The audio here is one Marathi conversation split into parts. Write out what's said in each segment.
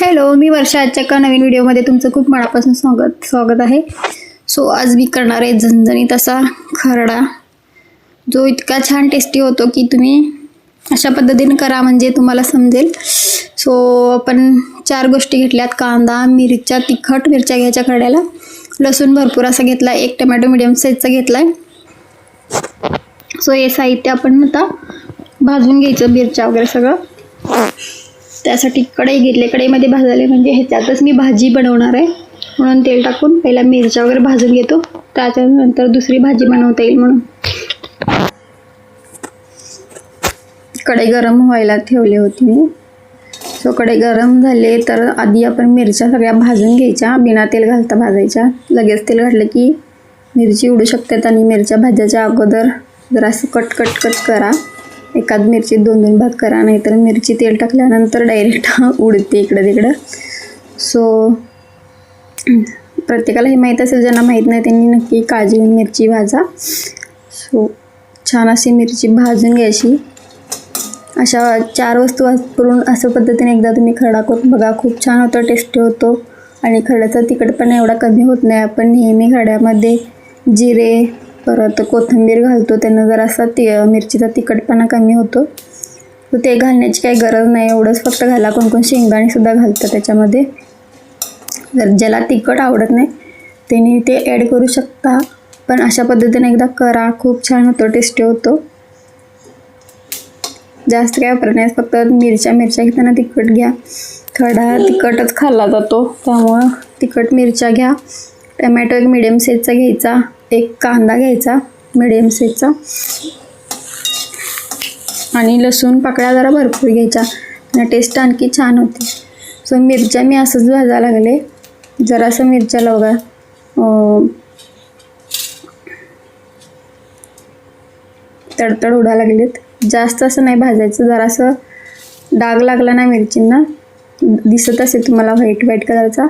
हॅलो, मी वर्षा. आजच्या एका नवीन व्हिडिओमध्ये तुमचं खूप मनापासून स्वागत आहे. सो आज मी करणार आहे झणझणीत असा खरडा, जो इतका छान टेस्टी होतो की तुम्ही अशा पद्धतीने करा म्हणजे तुम्हाला समजेल. सो आपण 4 गोष्टी घेतल्यात: कांदा, मिरच्या, तिखट मिरच्या घ्यायच्या खरड्याला, लसूण भरपूर असा घेतला, 1 टोमॅटो मीडियम साईजचा घेतला आहे. सो हे साहित्य आपण आता भाजून घ्यायचं, मिरच्या वगैरे सगळं. त्यासाठी कढई घेतली, कढईमध्ये भाजले म्हणजे ह्याच्यातच मी भाजी बनवणार आहे म्हणून तेल टाकून पहिला मिरच्या वगैरे भाजून घेतो, त्याच्यानंतर दुसरी भाजी बनवता येईल म्हणून. कढई गरम व्हायला ठेवली होती मी. सो कढई गरम झाले तर आधी आपण मिरच्या सगळ्या भाजून घ्यायच्या, बिना तेल घालता भाजायच्या. लगेच तेल घातलं की मिरची उडू शकतात आणि मिरच्या भाजायच्या अगोदर जरा असं कट करा. एखाद मिरची 2-2 भाग करा, नाहीतर मिरची तेल टाकल्यानंतर डायरेक्ट उडते इकडं तिकडं. सो प्रत्येकाला हे माहीत असेल, ज्यांना माहीत नाही त्यांनी नक्की काळजी घेऊन मिरची भाजा. सो छान अशी मिरची भाजून घ्यायची. अशा 4 वस्तू वापरून असं पद्धतीने एकदा तुम्ही खरडा करून बघा, खूप छान होतो, टेस्टी होतो आणि खरड्याचा तिखटपणा एवढा कमी होत नाही. आपण नेहमी खरड्यामध्ये जिरे परत कोथिंबीर घालतो, त्यानं जरासा मिरचीचा तिखटपणा कमी होतो. तर ते घालण्याची काही गरज नाही, एवढंच फक्त घाला. कोण शेंगदाणेसुद्धा घालतं त्याच्यामध्ये. जर ज्याला तिखट आवडत नाही त्यांनी ते ॲड करू शकता, पण अशा पद्धतीने एकदा करा, खूप छान होतो, टेस्टी होतो. जास्त काय वापरत नाही, फक्त मिरच्या घेताना तिखट घ्या. खरडा तिखटच खाल्ला जातो त्यामुळं तिखट मिरच्या घ्या. टमॅटो 1 मीडियम साईजचा घ्यायचा, 1 कांदा घ्यायचा मीडियम साईजचा आणि लसूण पाकळ्या जरा भरपूर घ्यायच्या, आणि टेस्ट आणखी छान होते. सो मिरच्या मी असंच भाजायला लागले, जरासं मिरच्याला बघा तडतड उडायला लागलेत. जास्त असं नाही भाजायचं, जरासं डाग लागला ना मिरचींना, दिसत असेल तुम्हाला व्हाईट कलरचा,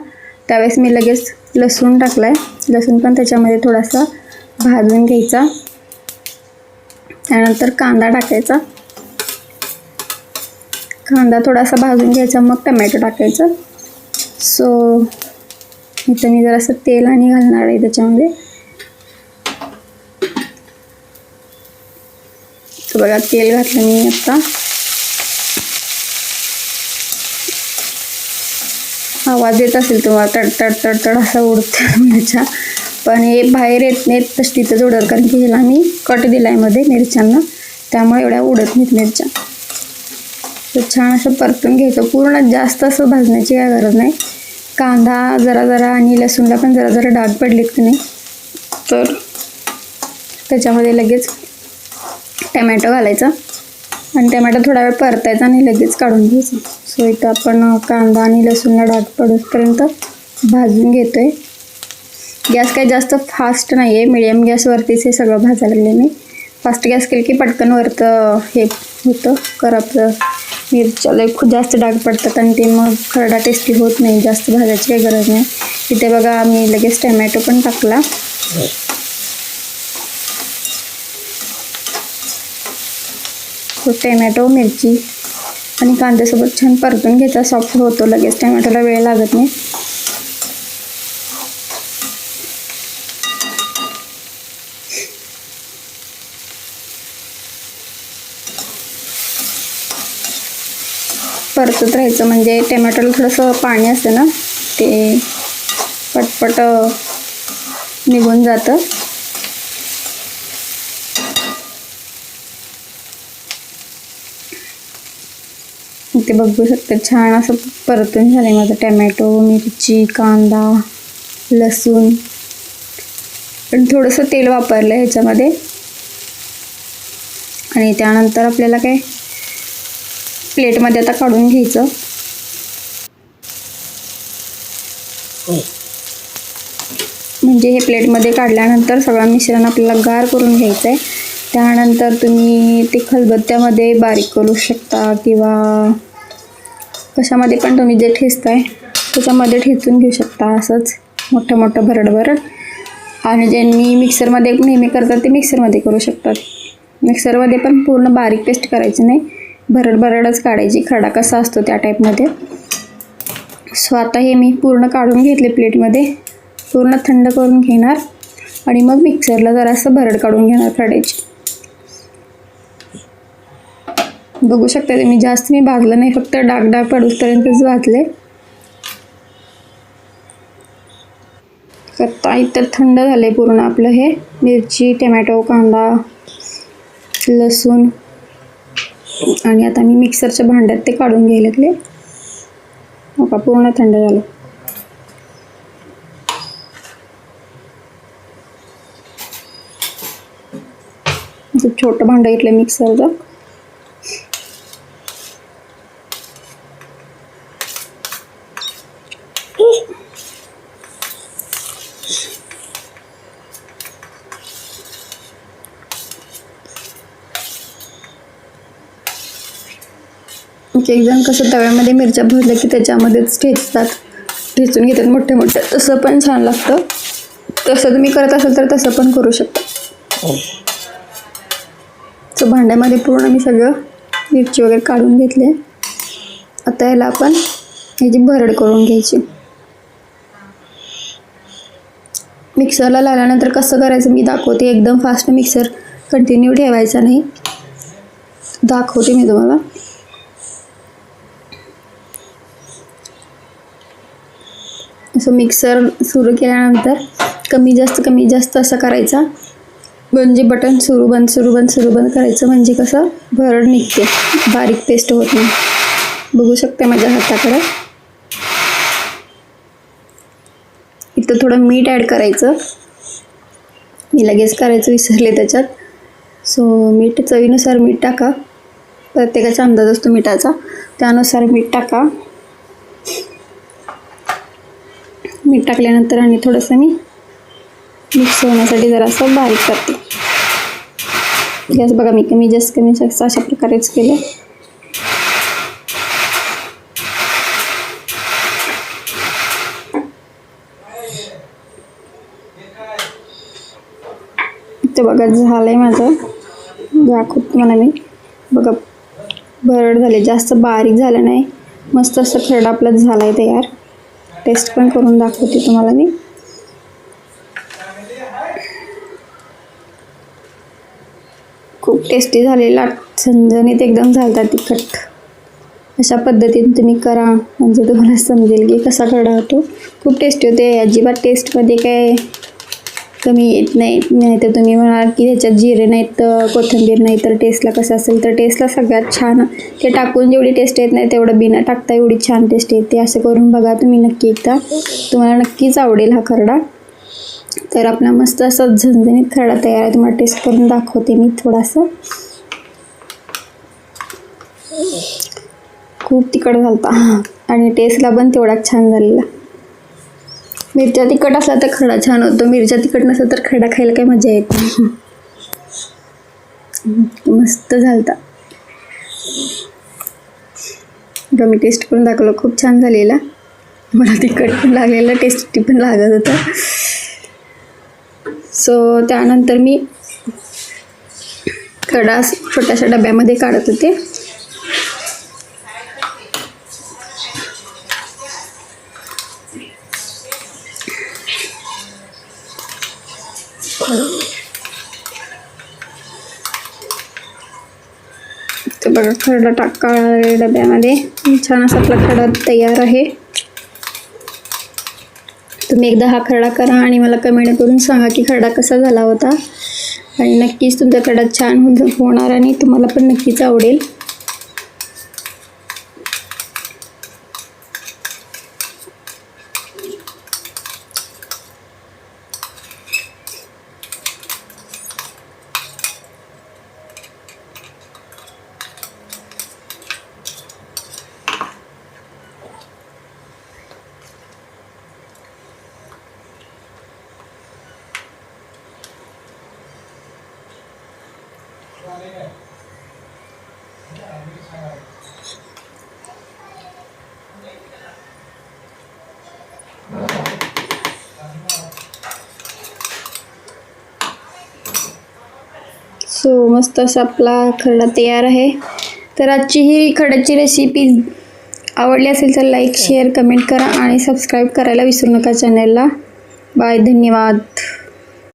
त्यावेळेस मी लगेच लसूण टाकला आहे. लसूण पण त्याच्यामध्ये थोडासा भाजून घ्यायचा. त्यानंतर कांदा टाकायचा, कांदा थोडासा भाजून घ्यायचा, मग टमॅटो टाकायचं. सो इथं मी जरासं तेल आणि घालणार आहे त्याच्यामध्ये. तर बघा तेल घातलं मी आता. आवाज येत असेल तुम्हाला, तडतड असं उडतं मिरच्या, पण हे बाहेर येत नाहीत, तशी तिथंच उडत, कारण की ह्याला मी कट दिला आहे मध्ये मिरच्यांना, त्यामुळे एवढ्या उडत नाहीत मिरच्या. तर छान असं परतून घ्यायचं, पूर्ण जास्त असं भाजण्याची काय गरज नाही. कांदा जरा आणि लसूणला पण जरा डाग पडलेत की नाही, तर त्याच्यामध्ये लगेच टमॅटो घालायचा आणि टमॅटो थोडा वेळ परतायचा आणि लगेच काढून घ्यायचं. सो इथं आपण कांदा आणि लसूणला डाग पडूपर्यंत भाजून घेतो आहे. गॅस काही जास्त फास्ट नाही आहे, मिडियम गॅसवरतीच हे सगळं भाजायला लागले मी. फास्ट गॅस केलं की पटकन वरतं हे होतं करपतं, मिरच्याला खूप जास्त डाग पडतात आणि ते मग खरडा टेस्टी होत नाही. जास्त भाजायची काही गरज नाही. इथे बघा मी लगेच टमॅटो पण टाकला. टमॅटो, मिरची आणि कांद्यासोबत छान परतून घ्यायचा, सॉफ्ट होतो लगेच, टमॅटोला वेळ लागत नाही. परतत राहायचं, म्हणजे टमॅटोला थोडंसं पाणी असतं ना, ते पटपट निघून जातं. इथे बघू शकता छान असं परतून झालं आहे माझं टमॅटो, मिरची, कांदा, लसूण. पण थोडंसं तेल वापरलं आहे ह्याच्यामध्ये. आणि त्यानंतर आपल्याला काय प्लेटमध्ये आता काढून घ्यायचं. म्हणजे हे प्लेटमध्ये काढल्यानंतर सगळं मिश्रण आपल्याला गार करून घ्यायचं आहे. त्यानंतर तुम्ही ते खलबत्त्यामध्ये बारीक करू शकता किंवा कशामध्ये पण तुम्ही जे ठेचताय त्याच्यामध्ये ठेचून घेऊ शकता, असंच मोठं भरड. आणि ज्यांनी मिक्सरमध्ये नेहमी करतात ते मिक्सरमध्ये करू शकतात. मिक्सरमध्ये पण पूर्ण बारीक पेस्ट करायची नाही, भरडच काढायची. खरडा कसा असतो त्या टाईपमध्ये. सो आता हे मी पूर्ण काढून घेतले प्लेटमध्ये, पूर्ण थंड करून घेणार आणि मग मिक्सरला जरासं भरड काढून घेणार खरड्याची. बघू शकता तुम्ही, जास्त मी भाजलं नाही, फक्त डाग डाग पडूसपर्यंतच भाजले. आता इतर थंड झाले पूर्ण आपलं हे मिरची, टमॅटो, कांदा, लसूण आणि आता मी मिक्सरच्या भांड्यात ते काढून घ्यायला लागले. बघा पूर्ण थंड झालं. छोटं भांडं घेतलं मिक्सरचं. एक जण कसं तव्यामध्ये मिरच्या भरल्या की त्याच्यामध्येच ठेचून घेतात मोठे मोठे, तसं पण छान लागतं. तसं तुम्ही करत असाल तर तसं पण करू शकता. सो भांड्यामध्ये पूर्ण मी सगळं मिरची वगैरे काढून घेतले. आता याला आपण ह्याची भरड करून घ्यायची. मिक्सरला लावल्यानंतर कसं करायचं मी दाखवते. एकदम फास्ट मिक्सर कंटिन्यू ठेवायचा नाही, दाखवते मी तुम्हाला. असं मिक्सर सुरू केल्यानंतर कमी जास्त असं करायचा, म्हणजे बटन सुरू बंद करायचं, म्हणजे कसं भरड निघते, बारीक पेस्ट होत नाही. बघू शकते माझ्या हाताकडे. इथं थोडं मीठ ॲड करायचं, मी लगेच करायचं विसरले त्याच्यात. सो मीठ चवीनुसार मीठ टाका, प्रत्येकाचा अंदाज असतो मिठाचा, त्यानुसार मीठ टाका. मीठ टाकल्यानंतर आणि थोडंसं मी मिक्स होण्यासाठी जरासं बारीक करते. गॅस बघा मी कमी अशा प्रकारेच केलं. ते बघा झालंय माझं, दाखवते मला मी. बघा भरड झाले, जास्त बारीक झालं नाही, मस्त असं खरडा आपला झालाय तयार. टेस्ट पण करून दाखवते तुम्हाला मी. खूप टेस्टी झालेला, झणझणीत एकदम झालता तिखट. अशा पद्धतीने तुम्ही करा, म्हणजे तुम्हाला समजेल की कसा खरडा होतो. खूप टेस्टी होते, अजिबात टेस्टमध्ये काय कमी येत नाही तर तुम्ही म्हणाल की ह्याच्यात जिरे नाहीत तर कोथिंबीर नाही तर टेस्टला कसं असेल, तर टेस्टला सगळ्यात छान. ते टाकून जेवढी टेस्ट येत नाही तेवढं बिना टाकता एवढी छान टेस्ट येते. असं करून बघा तुम्ही नक्की एकदा, तुम्हाला नक्कीच आवडेल हा खरडा. तर आपला मस्त असा झणझणीत खरडा तयार आहे. तुम्हाला टेस्ट करून दाखवते मी थोडासा. खूप तिखट झालता आणि टेस्टला पण तेवढाच छान झालेला. मिरच्या तिखट असला तर खरडा छान होतो, मिरच्या तिखट नसला तर खरडा खायला काही मजा येत नाही. मस्त झालता. मी टेस्ट करून दाखवलं, खूप छान झालेला. मला तिखट पण लागलेलं, टेस्टी पण लागत होतं. सो त्यानंतर मी खरडा छोट्याशा डब्यामध्ये काढत होते. तर बघा खरडा टाका डब्यामध्ये, छान असा आपला खरडा तयार आहे. तुम्ही एकदा हा खरडा करा आणि मला कमेंट करून सांगा की खरडा कसा झाला होता. आणि नक्कीच तुमचा खरडा छान होणार आणि तुम्हाला पण नक्कीच आवडेल. सो मस्त असा आपला खरडा तयार आहे. तर आजची ही खरड्याची रेसिपी आवडली असेल तर लाईक शेअर कमेंट करा आणि सबस्क्राईब करायला विसरू नका चॅनलला. बाय, धन्यवाद.